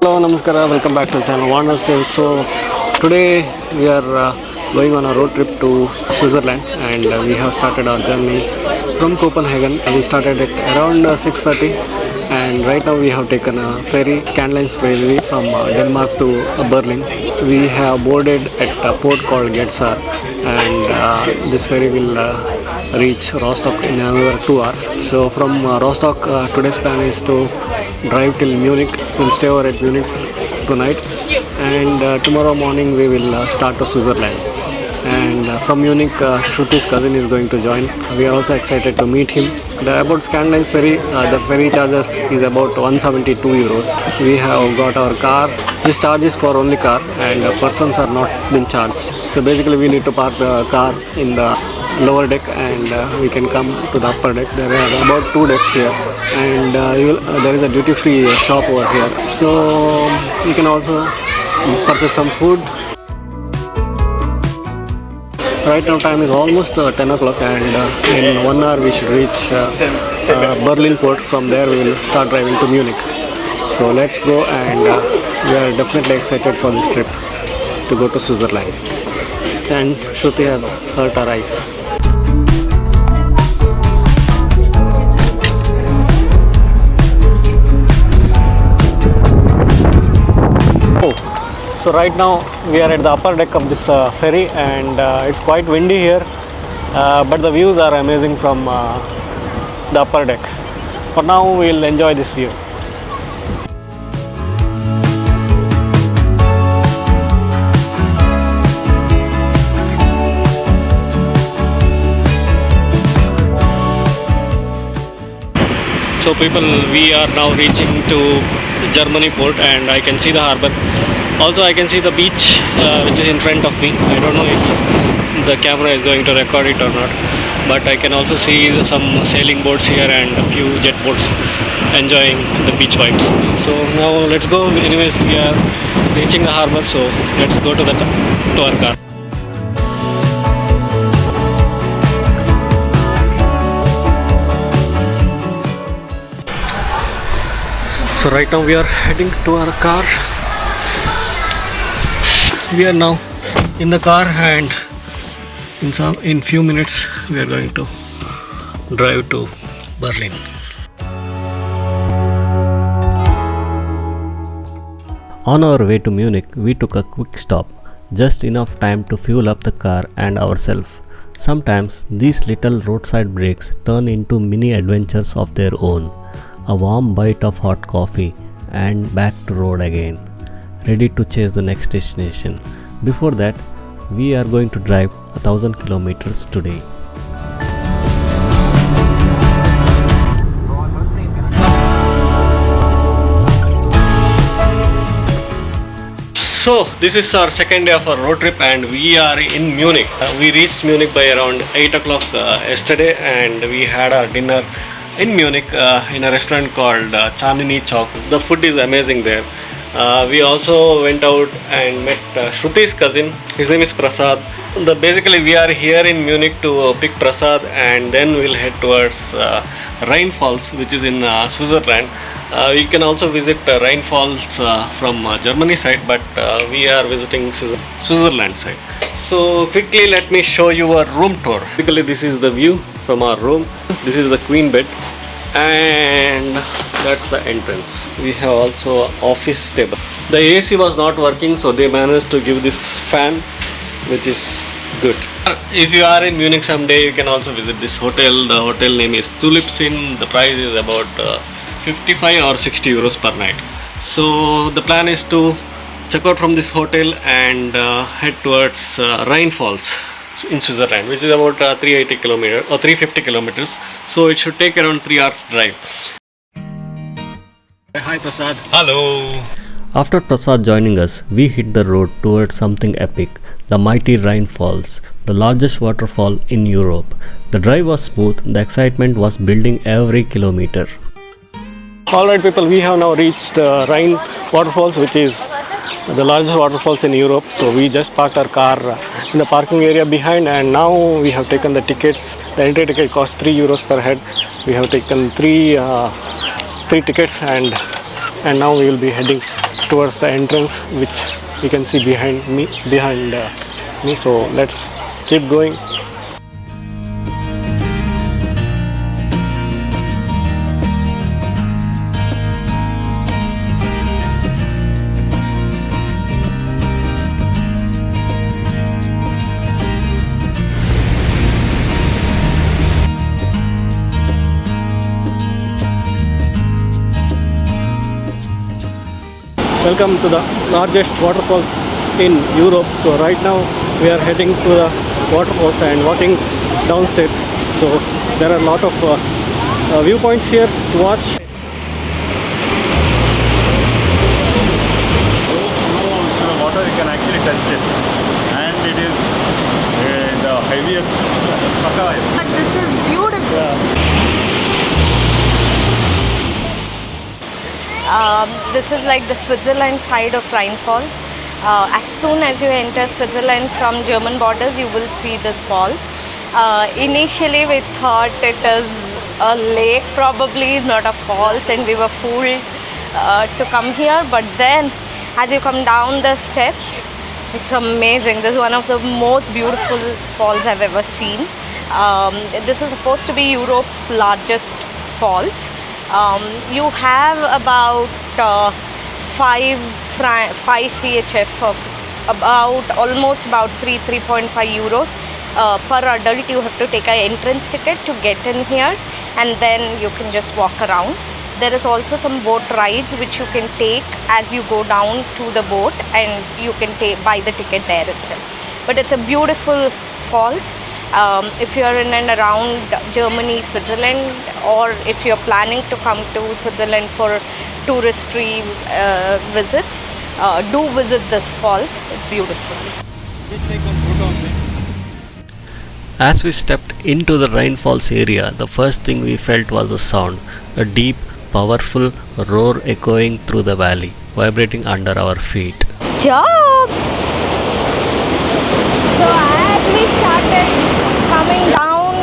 Hello, Namaskara, welcome back to the channel Wonders Tales. So today we are going on a road trip to Switzerland, and we have started our journey from Copenhagen. We started at around 6:30, and right now we have taken a ferry, Scandlines Ferry, from Denmark to Berlin. We have boarded at a port called Getzar, and this ferry will reach Rostock in another 2 hours. So from Rostock, today's plan is to drive till Munich. We'll stay over at Munich tonight, and tomorrow morning we will start to Switzerland. And from Munich, Shruti's cousin is going to join. We are also excited to meet him. About Scandlines Ferry, the ferry charges is about 172 euros. We have got our car. This charge is for only car, and persons are not been charged. So basically we need to park the car in the lower deck, and we can come to the upper deck. There are about 2 decks here, and there is a duty-free shop over here. So you can also purchase some food. Right now time is almost 10 o'clock, and in 1 hour we should reach Berlin port. From there we will start driving to Munich. So let's go, and we are definitely excited for this trip to go to Switzerland. And Shruti has hurt her eyes. So right now we are at the upper deck of this ferry, and it's quite windy here, but the views are amazing from the upper deck. For now we will enjoy this view. So people, we are now reaching to Germany port, and I can see the harbour. Also I can see the beach which is in front of me. I don't know if the camera is going to record it or not, but I can also see some sailing boats here and a few jet boats enjoying the beach vibes. So now let's go. Anyways, we are reaching the harbour, so let's go to our car. So right now we are heading to our car. We are now in the car, and in few minutes we are going to drive to Berlin. On our way to Munich, we took a quick stop, just enough time to fuel up the car and ourselves. Sometimes these little roadside breaks turn into mini adventures of their own. A warm bite of hot coffee, and back to road again, ready to chase the next destination. Before that, we are going to drive 1000 kilometers today. So this is our second day of our road trip, and we are in Munich. We reached Munich by around 8 o'clock yesterday, and we had our dinner in Munich in a restaurant called Chandni Chowk. The food is amazing there. We also went out and met Shruti's cousin. His name is Prasad. Basically we are here in Munich to pick Prasad, and then we'll head towards Rhine Falls, which is in Switzerland. We can also visit Rhine Falls from Germany side, but we are visiting Switzerland side. So quickly let me show you a room tour. Basically this is the view from our room. This is the queen bed, and that's the entrance. We have also an office table. The AC was not working, so they managed to give this fan, which is good. If you are in Munich someday, you can also visit this hotel. The hotel name is Tulipsinn. The price is about 55 or 60 euros per night. So the plan is to check out from this hotel and head towards Rhine Falls in Switzerland, which is about 380 kilometers or 350 kilometers. So it should take around 3 hours drive. Hi Prasad. Hello. After Prasad joining us, we hit the road towards something epic, the mighty Rhine Falls, the largest waterfall in Europe. The drive was smooth, the excitement was building every kilometer. Alright people, we have now reached Rhine waterfalls, which is the largest waterfalls in Europe. So we just parked our car in the parking area behind, and now we have taken the tickets. The entry ticket costs 3 euros per head. We have taken three tickets, and now we will be heading towards the entrance, which you can see behind me. So let's keep going. Welcome to the largest waterfalls in Europe. So right now we are heading to the waterfalls and walking downstairs. So there are a lot of viewpoints here to watch. To the water, you can actually touch it, and it is the heaviest. This is beautiful. This is like the Switzerland side of Rhine Falls. As soon as you enter Switzerland from German borders, you will see this falls. Initially we thought it is a lake, probably not a falls, and we were fooled to come here. But then as you come down the steps, it's amazing. This is one of the most beautiful falls I've ever seen. This is supposed to be Europe's largest falls. You have about 5 CHF of almost about 3.5 euros per adult. You have to take an entrance ticket to get in here, and then you can just walk around. There is also some boat rides which you can take as you go down to the boat, and you can buy the ticket there itself. But it's a beautiful falls. If you are in and around Germany, Switzerland, or if you are planning to come to Switzerland for touristy visits, do visit this falls. It's beautiful. As we stepped into the Rhine Falls area, the first thing we felt was the sound, a deep, powerful roar echoing through the valley, vibrating under our feet. Job! So as we started coming down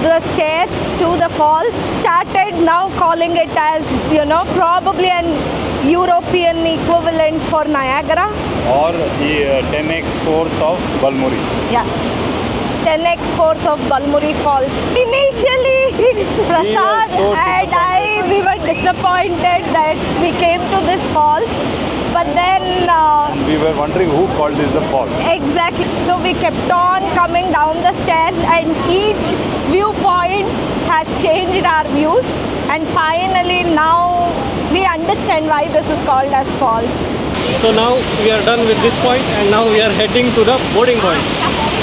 the stairs to the falls, started now calling it as, probably an European equivalent for Niagara. Or the 10x force of Balmuri. Yeah. 10x force of Balmuri Falls. Initially, Prasad and we were disappointed that we came to this falls, but then We were wondering who called this the fall. exactly. So we kept on coming down the stairs, and each viewpoint has changed our views, and finally now we understand why this is called as falls. So now we are done with this point, and now we are heading to the boarding point,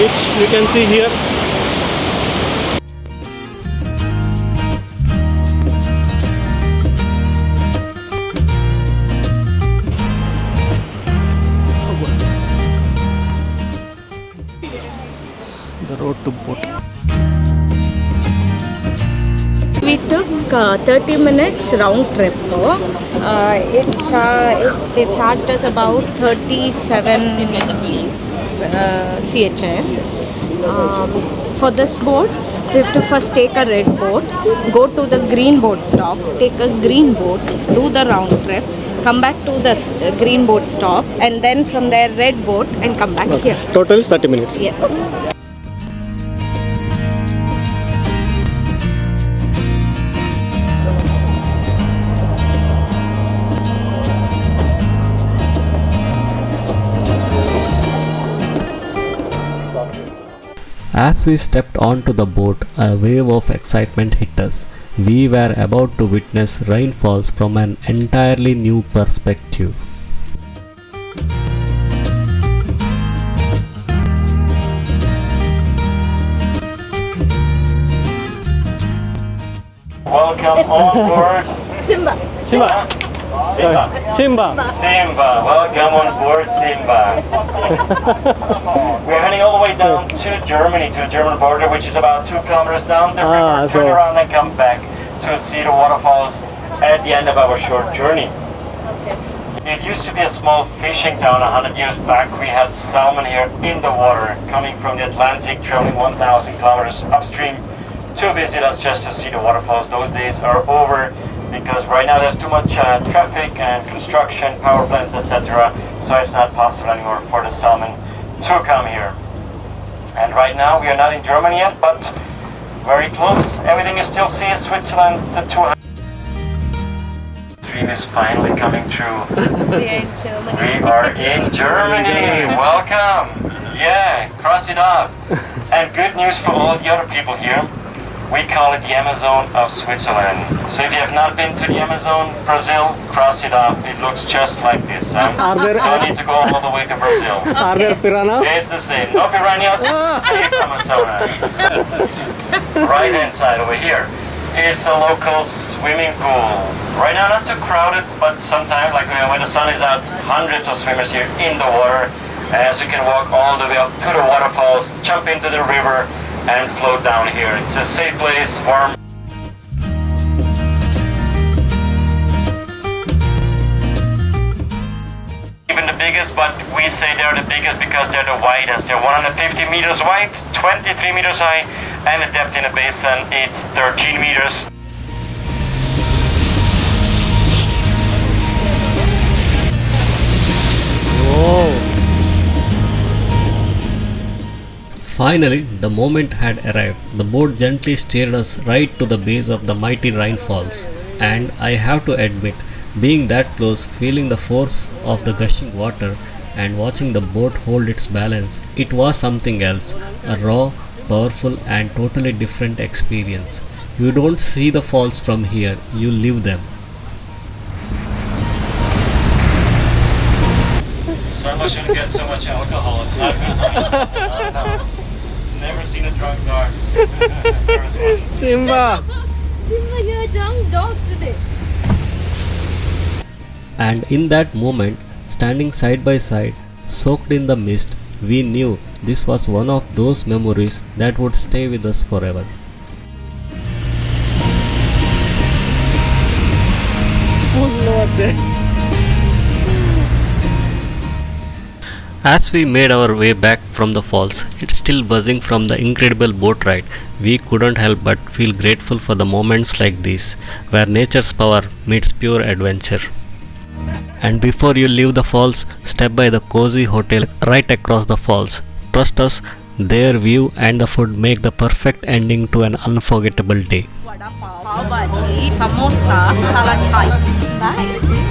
which you can see here. The road to boat. We took 30 minutes round trip. They charged us about 37 CHF. For this boat, we have to first take a red boat, go to the green boat stop, take a green boat, do the round trip, come back to the green boat stop, and then from there red boat and come back here. Total is 30 minutes. Yes. As we stepped onto the boat, a wave of excitement hit us. We were about to witness Rhine Falls from an entirely new perspective. Welcome on board. Simba. Simba. Simba. Welcome on board, Simba. We're heading all the way down to Germany, to the German border, which is about 2 kilometers down the river. Turn around and come back to see the waterfalls at the end of our short journey. It used to be a small fishing town 100 years back. We had salmon here in the water, coming from the Atlantic, traveling 1,000 kilometers upstream to visit us just to see the waterfalls. Those days are over. because right now there's too much traffic and construction, power plants, etc. So it's not possible anymore for the salmon to come here. And right now we are not in Germany yet, but very close. Everything you still see in Switzerland. The 200 stream is finally coming through. We are in Germany. We are in Germany. Welcome. Yeah, cross it off. And good news for all the other people here. We call it the Amazon of Switzerland. So if you have not been to the Amazon, Brazil, cross it off. It looks just like this. Are there Don't need to go all the way to Brazil. are there piranhas? It's the same. No piranhas, same Amazonas. Right hand side over here is a local swimming pool. Right now not too crowded, but sometimes like when the sun is out, hundreds of swimmers here in the water. As you can walk all the way up to the waterfalls, jump into the river and float down here. It's a safe place, warm. Even the biggest, but we say they're the biggest because they're the widest. They're 150 meters wide, 23 meters high, and the depth in the basin is 13 meters. Finally, the moment had arrived. The boat gently steered us right to the base of the mighty Rhine Falls, and I have to admit, being that close, feeling the force of the gushing water, and watching the boat hold its balance, it was something else, a raw, powerful, and totally different experience. You don't see the falls from here, you live them. Someone shouldn't get so much alcohol. It's not good. No. Never seen a drunk dog. Simba. Simba, you're a drunk dog today. And in that moment, standing side by side, soaked in the mist, we knew this was one of those memories that would stay with us forever. As we made our way back from the falls, it's still buzzing from the incredible boat ride. We couldn't help but feel grateful for the moments like these, where nature's power meets pure adventure. And before you leave the falls, step by the cozy hotel right across the falls. Trust us, their view and the food make the perfect ending to an unforgettable day. Vada pav, pav bhaji, samosa, masala chai. Bye.